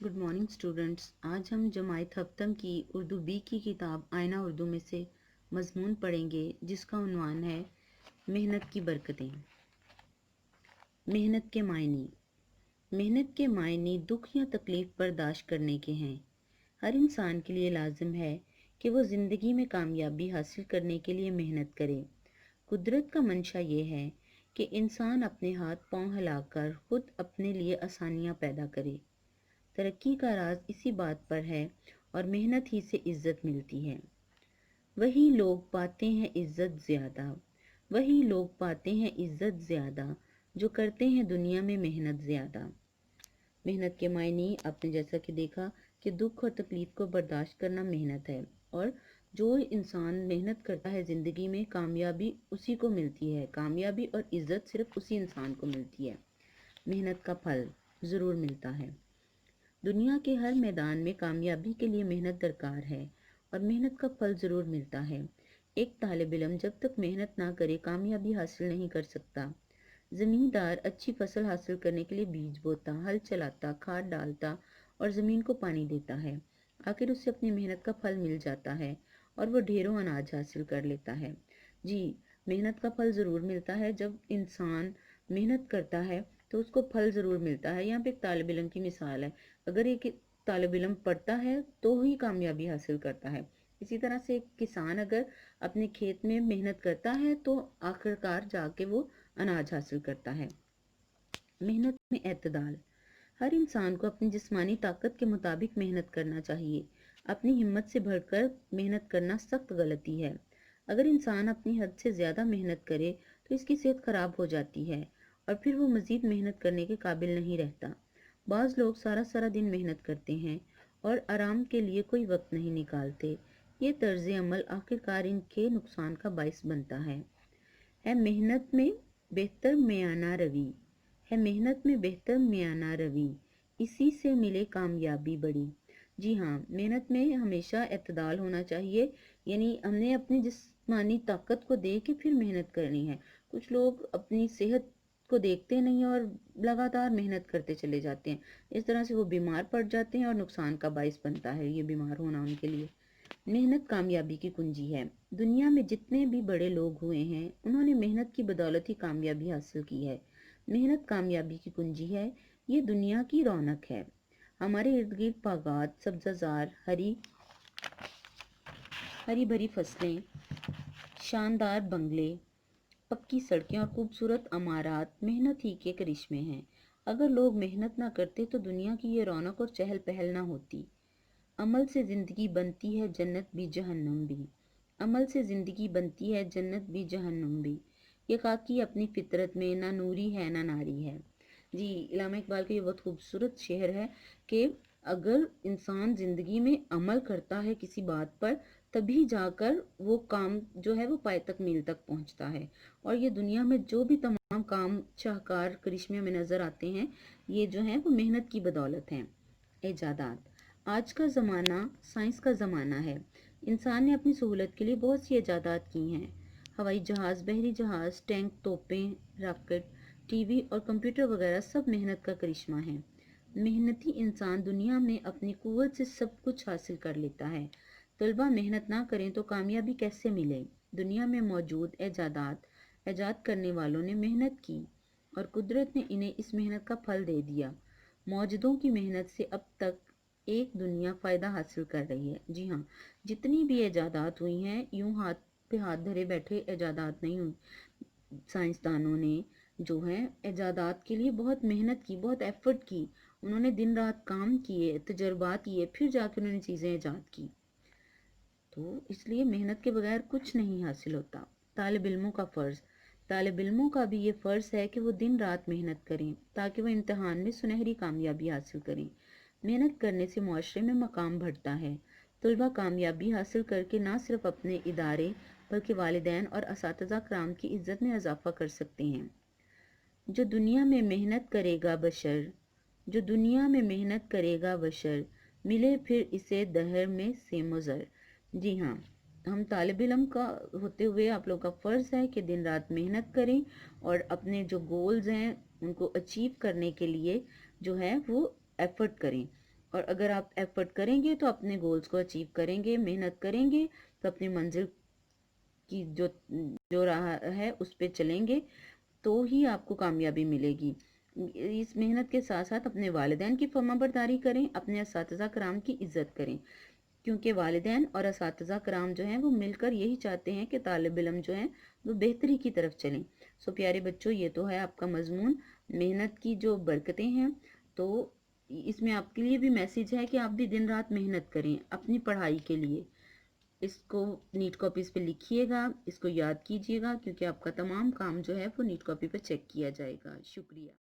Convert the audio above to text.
Good morning students. आज हम जमायत हफ्तम की उर्दू बी की किताब आईना उर्दू में से मजमून पढ़ेंगे जिसका उन्वान है मेहनत की बरकतें। मेहनत के मायने। मेहनत के मायने दुख या तकलीफ बर्दाश्त करने के हैं। हर इंसान के लिए लाजिम है कि वो ज़िंदगी में कामयाबी हासिल करने के लिए मेहनत करे। कुदरत का मंशा ये है कि इंसान अपने हाथ पांव हिलाकर खुद अपने लिए आसानियाँ पैदा करे। तरक्की का राज इसी बात पर है और मेहनत ही से इज्जत मिलती है। वही लोग पाते हैं इज्जत ज़्यादा, वही लोग पाते हैं इज्जत ज़्यादा जो करते हैं दुनिया में मेहनत ज़्यादा। मेहनत के मायने आपने जैसा कि देखा कि दुख और तकलीफ को बर्दाश्त करना मेहनत है, और जो इंसान मेहनत करता है ज़िंदगी में कामयाबी उसी को मिलती है। कामयाबी और इज्जत सिर्फ उसी इंसान को मिलती है। मेहनत का फल ज़रूर मिलता है। दुनिया के हर मैदान में कामयाबी के लिए मेहनत दरकार है और मेहनत का फल ज़रूर मिलता है। एक तालिब इल्म जब तक मेहनत ना करे कामयाबी हासिल नहीं कर सकता। ज़मींदार अच्छी फसल हासिल करने के लिए बीज बोता, हल चलाता, खाद डालता और ज़मीन को पानी देता है। आखिर उसे अपनी मेहनत का फल मिल जाता है और वो ढेरों अनाज हासिल कर लेता है। जी, मेहनत का फल ज़रूर मिलता है। जब इंसान मेहनत करता है तो उसको फल ज़रूर मिलता है। यहाँ पे एक तालिब इल्म की मिसाल है। अगर एक तालिब इल्म पढ़ता है तो ही कामयाबी हासिल करता है। इसी तरह से एक किसान अगर अपने खेत में मेहनत करता है तो आखिरकार जाके वो अनाज हासिल करता है। मेहनत में एतदाल। हर इंसान को अपनी जिस्मानी ताकत के मुताबिक मेहनत करना चाहिए। अपनी हिम्मत से बढ़कर मेहनत करना सख्त गलती है। अगर इंसान अपनी हद से ज़्यादा मेहनत करे तो इसकी सेहत खराब हो जाती है और फिर वो मज़ीद मेहनत करने के काबिल नहीं रहता। बाज़ लोग सारा सारा दिन मेहनत करते हैं और आराम के लिए कोई वक्त नहीं निकालते। ये तर्ज अमल आखिरकार इनके नुकसान का बाइस बनता है मेहनत में बेहतर मियाना रवि। है मेहनत में बेहतर मियाना रवि, इसी से मिले कामयाबी बड़ी। जी हाँ, मेहनत में हमेशा एतदाल होना चाहिए, यानी हमने अपनी जिस्मानी ताकत को देख के फिर मेहनत करनी है। कुछ लोग अपनी सेहत को देखते नहीं और लगातार मेहनत करते चले जाते हैं। इस तरह से वो बीमार पड़ जाते हैं और नुकसान का बाइस बनता है ये बीमार होना उनके लिए। मेहनत कामयाबी की कुंजी है। दुनिया में जितने भी बड़े लोग हुए हैं उन्होंने मेहनत की बदौलत ही कामयाबी हासिल की है। मेहनत कामयाबी की कुंजी है। ये दुनिया की रौनक है। हमारे इर्द गिर्द बागात, सब्जाजार, हरी भरी फसलें, शानदार बंगले, पक्की सड़कें और खूबसूरत अमारात मेहनत ही के करिश्मे हैं। अगर लोग मेहनत ना करते तो दुनिया की ये रौनक और चहल पहल ना होती। अमल से ज़िंदगी बनती है जन्नत भी जहन्नुम भी। अमल से ज़िंदगी बनती है जन्नत भी जहन्नुम भी। ये खाकी अपनी फितरत में ना नूरी है ना नारी है। जी, इलामा इकबाल का ये बहुत खूबसूरत शेर है कि अगर इंसान ज़िंदगी में अमल करता है किसी बात पर तभी जाकर वो काम जो है वो पाए तकमील तक पहुंचता है। और ये दुनिया में जो भी तमाम काम शाहकार करिश्मे में नज़र आते हैं ये जो है वो मेहनत की बदौलत हैं। ईजादात। आज का ज़माना साइंस का ज़माना है। इंसान ने अपनी सहूलत के लिए बहुत सी ईजादात की हैं। हवाई जहाज़, बहरी जहाज़, टैंक, तोपें, रॉकेट, टीवी और कंप्यूटर वगैरह सब मेहनत का करिश्मा है। मेहनती इंसान दुनिया में अपनी कुव्वत से सब कुछ हासिल कर लेता है। तलबा मेहनत ना करें तो कामयाबी कैसे मिले? दुनिया में मौजूद ईजादात ईजाद करने वालों ने मेहनत की और कुदरत ने इन्हें इस मेहनत का फल दे दिया। मौजूदों की मेहनत से अब तक एक दुनिया फ़ायदा हासिल कर रही है। जी हाँ, जितनी भी ईजादात हुई हैं यूं हाथ पे हाथ धरे बैठे ईजादात नहीं हुई। साइंसदानों ने जो है ईजादात के लिए बहुत मेहनत की, बहुत एफर्ट की। उन्होंने दिन रात काम किए, तजर्बात किए, फिर जाकर उन्होंने चीज़ें ईजाद की। तो इसलिए मेहनत के बगैर कुछ नहीं हासिल होता। तालिब इल्मों का फ़र्ज़। तालिब इल्मों का भी ये फ़र्ज़ है कि वो दिन रात मेहनत करें ताकि वो इम्तहान में सुनहरी कामयाबी हासिल करें। मेहनत करने से मुआशरे में मकाम बढ़ता है। तलबा कामयाबी हासिल करके ना सिर्फ अपने इदारे बल्कि वालिदैन और असातिज़ा कराम की इज़्ज़त में इजाफ़ा कर सकते हैं। जो दुनिया में मेहनत करेगा बशर, जो दुनिया में मेहनत करेगा बशर, मिले फिर इसे दहर में सेमो ज़र। जी हाँ, हम तालिब इल्म का होते हुए आप लोगों का फ़र्ज़ है कि दिन रात मेहनत करें और अपने जो गोल्स हैं उनको अचीव करने के लिए जो है वो एफ़र्ट करें। اور اگر آپ ایفرٹ کریں گے تو اپنے گولز کو اچیو کریں گے، محنت کریں گے تو اپنی منزل کی جو راہ ہے اس پہ چلیں گے تو ہی آپ کو کامیابی ملے گی۔ اس محنت کے ساتھ ساتھ اپنے والدین کی فرما برداری کریں، اپنے اساتذہ کرام کی عزت کریں، کیونکہ والدین اور اساتذہ کرام جو ہیں وہ مل کر یہی چاہتے ہیں کہ طالب علم جو ہیں وہ بہتری کی طرف چلیں۔ پیارے بچوں، یہ تو ہے آپ کا مضمون، محنت کی جو برکتیں ہیں۔ تو اس میں آپ کے لیے بھی میسیج ہے کہ آپ بھی دن رات محنت کریں اپنی پڑھائی کے لیے۔ اس کو نیٹ کاپیز پہ لکھیے گا، اس کو یاد کیجیے گا، کیونکہ آپ کا تمام کام جو ہے وہ نیٹ کاپی پہ چیک کیا جائے گا۔ شکریہ۔